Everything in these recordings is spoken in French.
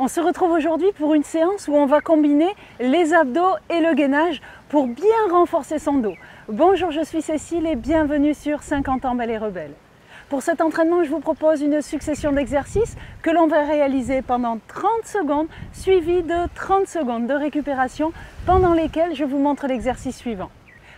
On se retrouve aujourd'hui pour une séance où on va combiner les abdos et le gainage pour bien renforcer son dos. Bonjour, je suis Cécile et bienvenue sur 50 ans Belle et Rebelle. Pour cet entraînement, je vous propose une succession d'exercices que l'on va réaliser pendant 30 secondes, suivi de 30 secondes de récupération pendant lesquelles je vous montre l'exercice suivant.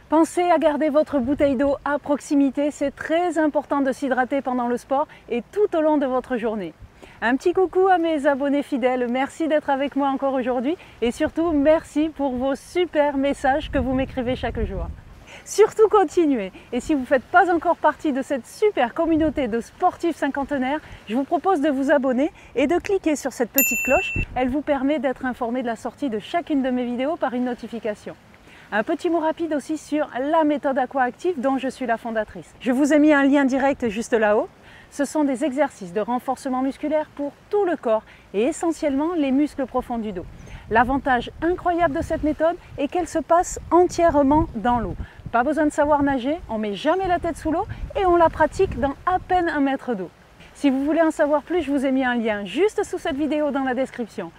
Pensez à garder votre bouteille d'eau à proximité, c'est très important de s'hydrater pendant le sport et tout au long de votre journée. Un petit coucou à mes abonnés fidèles, merci d'être avec moi encore aujourd'hui et surtout merci pour vos super messages que vous m'écrivez chaque jour. Surtout continuez, et si vous ne faites pas encore partie de cette super communauté de sportifs cinquantenaires, je vous propose de vous abonner et de cliquer sur cette petite cloche. Elle vous permet d'être informé de la sortie de chacune de mes vidéos par une notification. Un petit mot rapide aussi sur la méthode Aqua-Active dont je suis la fondatrice. Je vous ai mis un lien direct juste là-haut. Ce sont des exercices de renforcement musculaire pour tout le corps et essentiellement les muscles profonds du dos. L'avantage incroyable de cette méthode est qu'elle se passe entièrement dans l'eau. Pas besoin de savoir nager, on ne met jamais la tête sous l'eau et on la pratique dans à peine 1 mètre d'eau. Si vous voulez en savoir plus, je vous ai mis un lien juste sous cette vidéo dans la description.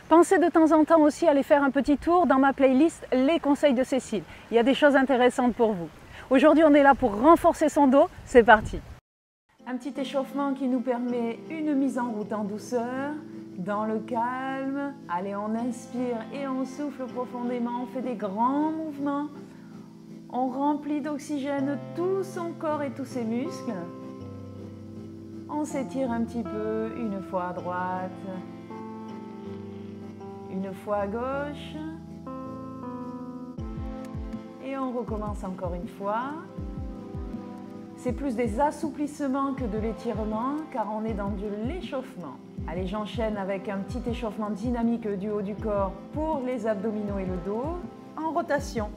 Pensez de temps en temps aussi à aller faire un petit tour dans ma playlist Les conseils de Cécile. Il y a des choses intéressantes pour vous. Aujourd'hui, on est là pour renforcer son dos. C'est parti! Un petit échauffement qui nous permet une mise en route en douceur, dans le calme. Allez, on inspire et on souffle profondément. On fait des grands mouvements. On remplit d'oxygène tout son corps et tous ses muscles. On s'étire un petit peu, une fois à droite, une fois à gauche. Et on recommence encore une fois. C'est plus des assouplissements que de l'étirement car on est dans de l'échauffement. Allez, j'enchaîne avec un petit échauffement dynamique du haut du corps pour les abdominaux et le dos en rotation.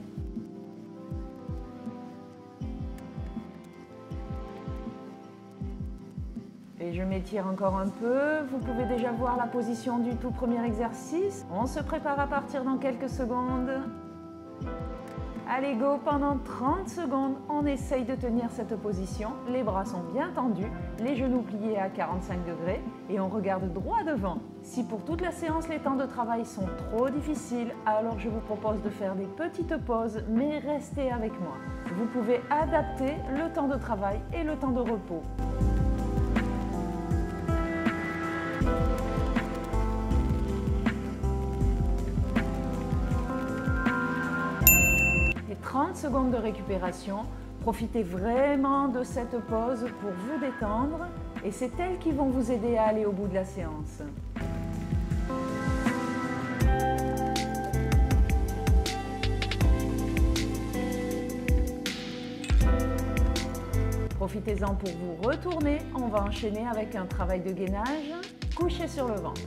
Et je m'étire encore un peu. Vous pouvez déjà voir la position du tout premier exercice. On se prépare à partir dans quelques secondes. Allez, go, pendant 30 secondes, on essaye de tenir cette position. Les bras sont bien tendus, les genoux pliés à 45 degrés et on regarde droit devant. Si pour toute la séance, les temps de travail sont trop difficiles, alors je vous propose de faire des petites pauses, mais restez avec moi. Vous pouvez adapter le temps de travail et le temps de repos. Et 30 secondes de récupération. Profitez vraiment de cette pause pour vous détendre et c'est elles qui vont vous aider à aller au bout de la séance. Profitez-en pour vous retourner. On va enchaîner avec un travail de gainage couché sur le ventre.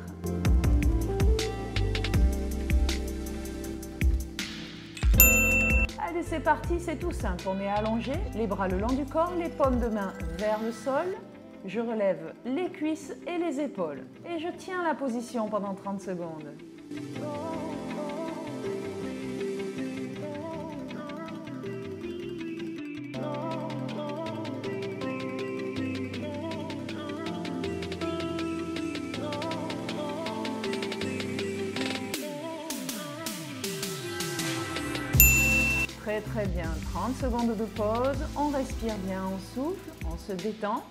Allez, c'est parti, c'est tout simple. On est allongé, les bras le long du corps, les paumes de main vers le sol. Je relève les cuisses et les épaules. Et je tiens la position pendant 30 secondes. Très bien, 30 secondes de pause, on respire bien, on souffle, on se détend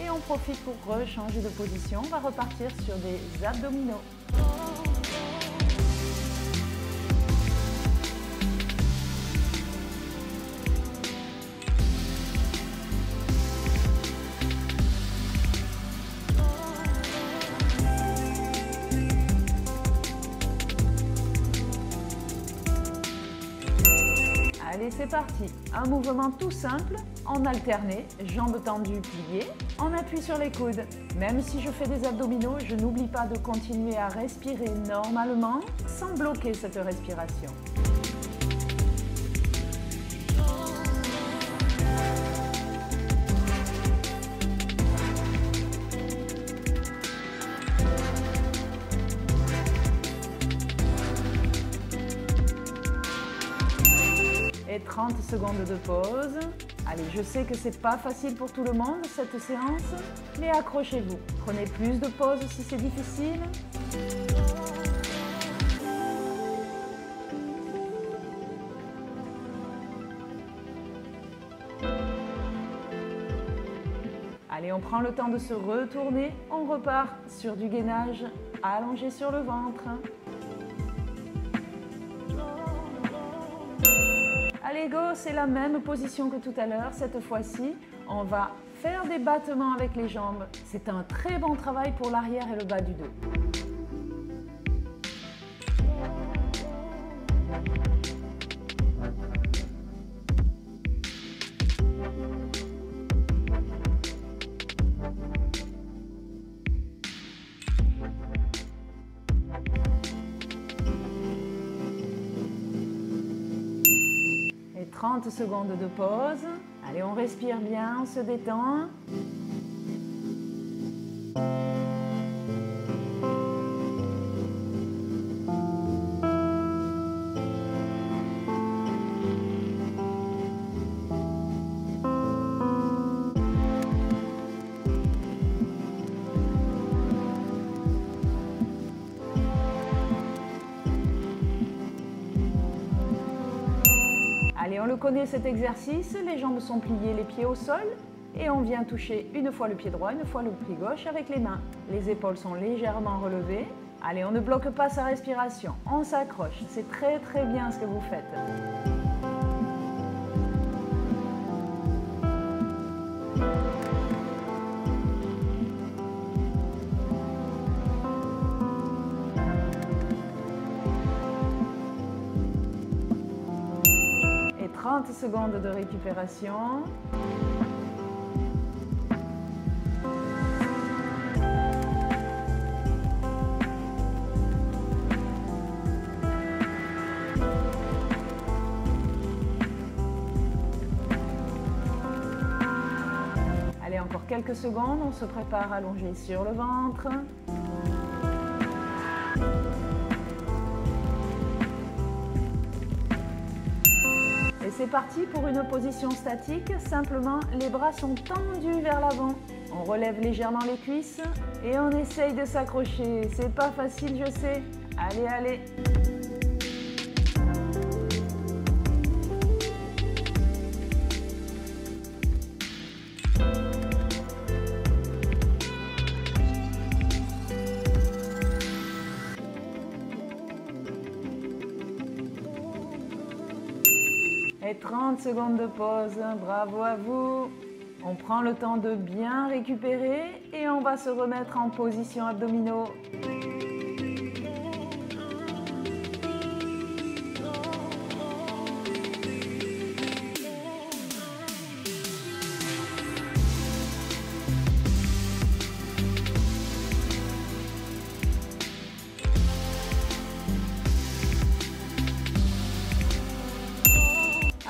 et on profite pour rechanger de position. On va repartir sur des abdominaux. Allez, c'est parti. Un mouvement tout simple, en alterné, jambes tendues, pliées. On appuie sur les coudes. Même si je fais des abdominaux, je n'oublie pas de continuer à respirer normalement, sans bloquer cette respiration. Et 30 secondes de pause. Allez, je sais que c'est pas facile pour tout le monde cette séance, mais accrochez-vous. Prenez plus de pauses si c'est difficile. Allez, on prend le temps de se retourner, on repart sur du gainage allongé sur le ventre. Allez, go, c'est la même position que tout à l'heure. Cette fois-ci, on va faire des battements avec les jambes. C'est un très bon travail pour l'arrière et le bas du dos. Et 30 secondes de pause. Allez, on respire bien, on se détend. Allez, on le connaît cet exercice, les jambes sont pliées, les pieds au sol et on vient toucher une fois le pied droit, une fois le pied gauche avec les mains. Les épaules sont légèrement relevées. Allez, on ne bloque pas sa respiration, on s'accroche. C'est très très bien ce que vous faites. Et 30 secondes de récupération. Allez, encore quelques secondes, on se prépare à allonger sur le ventre. Et c'est parti pour une position statique, simplement les bras sont tendus vers l'avant. On relève légèrement les cuisses et on essaye de s'accrocher. C'est pas facile, je sais. Allez, allez. Et 30 secondes de pause, bravo à vous. On prend le temps de bien récupérer et on va se remettre en position abdominaux.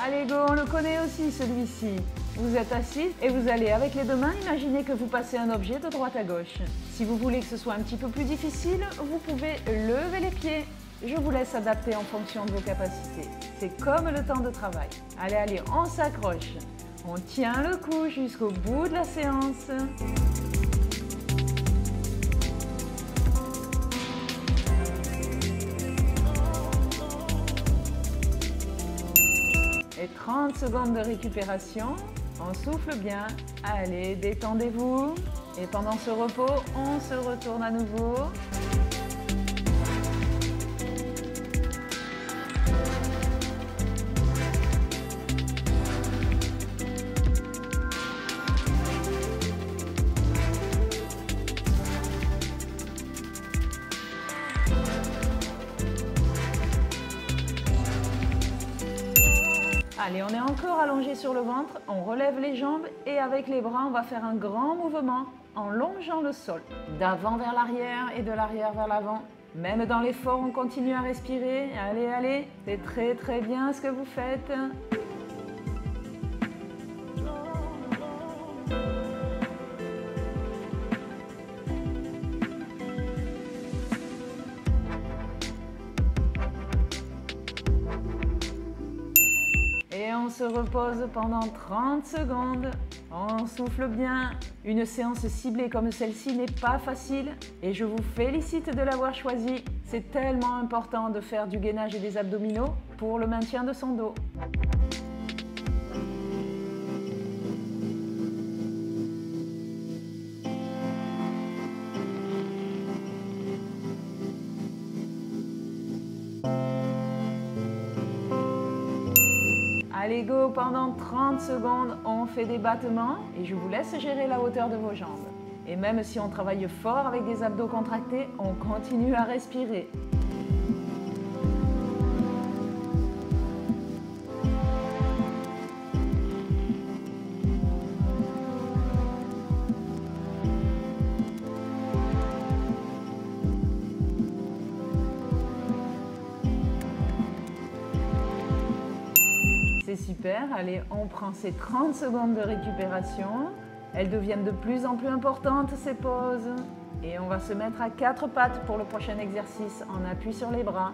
Allez, go, on le connaît aussi celui-ci. Vous êtes assis et vous allez avec les deux mains imaginer que vous passez un objet de droite à gauche. Si vous voulez que ce soit un petit peu plus difficile, vous pouvez lever les pieds. Je vous laisse adapter en fonction de vos capacités. C'est comme le temps de travail. Allez, allez, on s'accroche. On tient le coup jusqu'au bout de la séance. Et 30 secondes de récupération. On souffle bien. Allez, détendez-vous. Et pendant ce repos, on se retourne à nouveau. Allez, on est encore allongé sur le ventre, on relève les jambes et avec les bras, on va faire un grand mouvement en longeant le sol. D'avant vers l'arrière et de l'arrière vers l'avant. Même dans l'effort, on continue à respirer. Allez, allez, c'est très très bien ce que vous faites. Et on se repose pendant 30 secondes. On souffle bien. Une séance ciblée comme celle-ci n'est pas facile et je vous félicite de l'avoir choisie. C'est tellement important de faire du gainage et des abdominaux pour le maintien de son dos. Allez go, pendant 30 secondes, on fait des battements et je vous laisse gérer la hauteur de vos jambes. Et même si on travaille fort avec des abdos contractés, on continue à respirer. C'est super, allez, on prend ces 30 secondes de récupération. Elles deviennent de plus en plus importantes, ces pauses. Et on va se mettre à 4 pattes pour le prochain exercice, en appui sur les bras.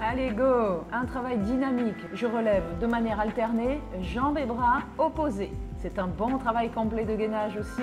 Allez go! Un travail dynamique. Je relève de manière alternée, jambes et bras opposés. C'est un bon travail complet de gainage aussi.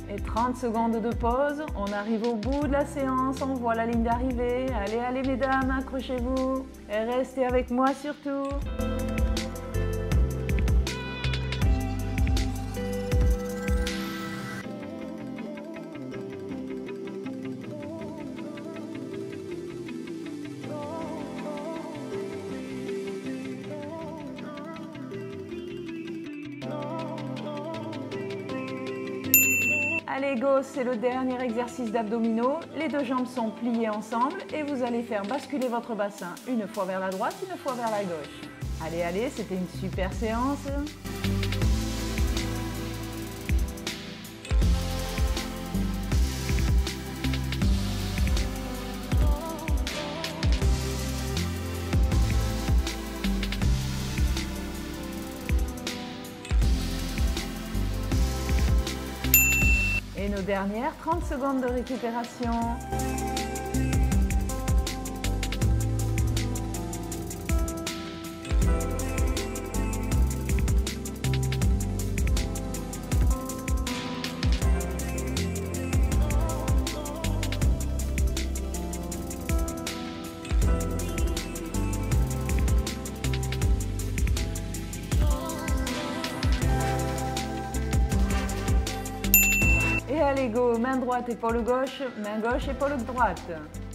Et 30 secondes de pause, on arrive au bout de la séance, on voit la ligne d'arrivée. Allez, allez mesdames, accrochez-vous et restez avec moi surtout. Allez go, c'est le dernier exercice d'abdominaux. Les deux jambes sont pliées ensemble et vous allez faire basculer votre bassin une fois vers la droite, une fois vers la gauche. Allez, allez, c'était une super séance. Et nos dernières 30 secondes de récupération. Et allez go, main droite, épaule gauche, main gauche, épaule droite.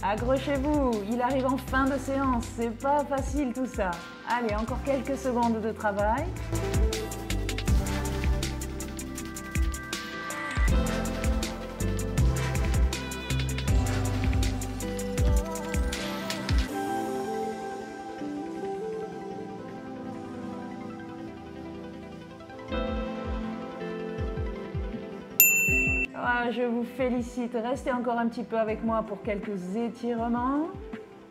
Accrochez-vous, il arrive en fin de séance, c'est pas facile tout ça. Allez, encore quelques secondes de travail. Ah, je vous félicite, restez encore un petit peu avec moi pour quelques étirements.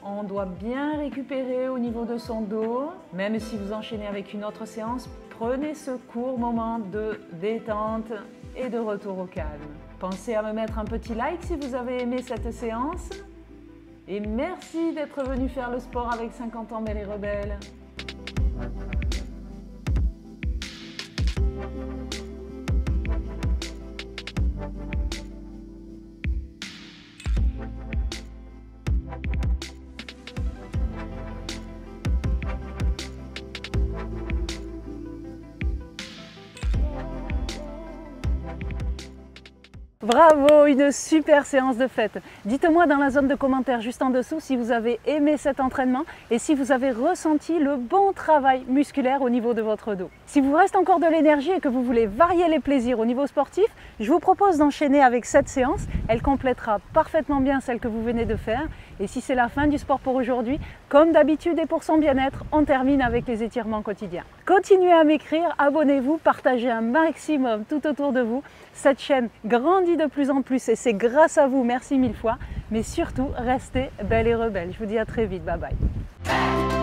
On doit bien récupérer au niveau de son dos. Même si vous enchaînez avec une autre séance, prenez ce court moment de détente et de retour au calme. Pensez à me mettre un petit like si vous avez aimé cette séance. Et merci d'être venu faire le sport avec 50 ans Belle et Rebelle. Bravo, une super séance de fête. Dites-moi dans la zone de commentaires juste en dessous si vous avez aimé cet entraînement et si vous avez ressenti le bon travail musculaire au niveau de votre dos. Si vous reste encore de l'énergie et que vous voulez varier les plaisirs au niveau sportif, je vous propose d'enchaîner avec cette séance. Elle complétera parfaitement bien celle que vous venez de faire. Et si c'est la fin du sport pour aujourd'hui, comme d'habitude et pour son bien-être, on termine avec les étirements quotidiens. Continuez à m'écrire, abonnez-vous, partagez un maximum tout autour de vous. Cette chaîne grandit de plus en plus et c'est grâce à vous, merci mille fois. Mais surtout, restez belles et rebelles. Je vous dis à très vite, bye bye.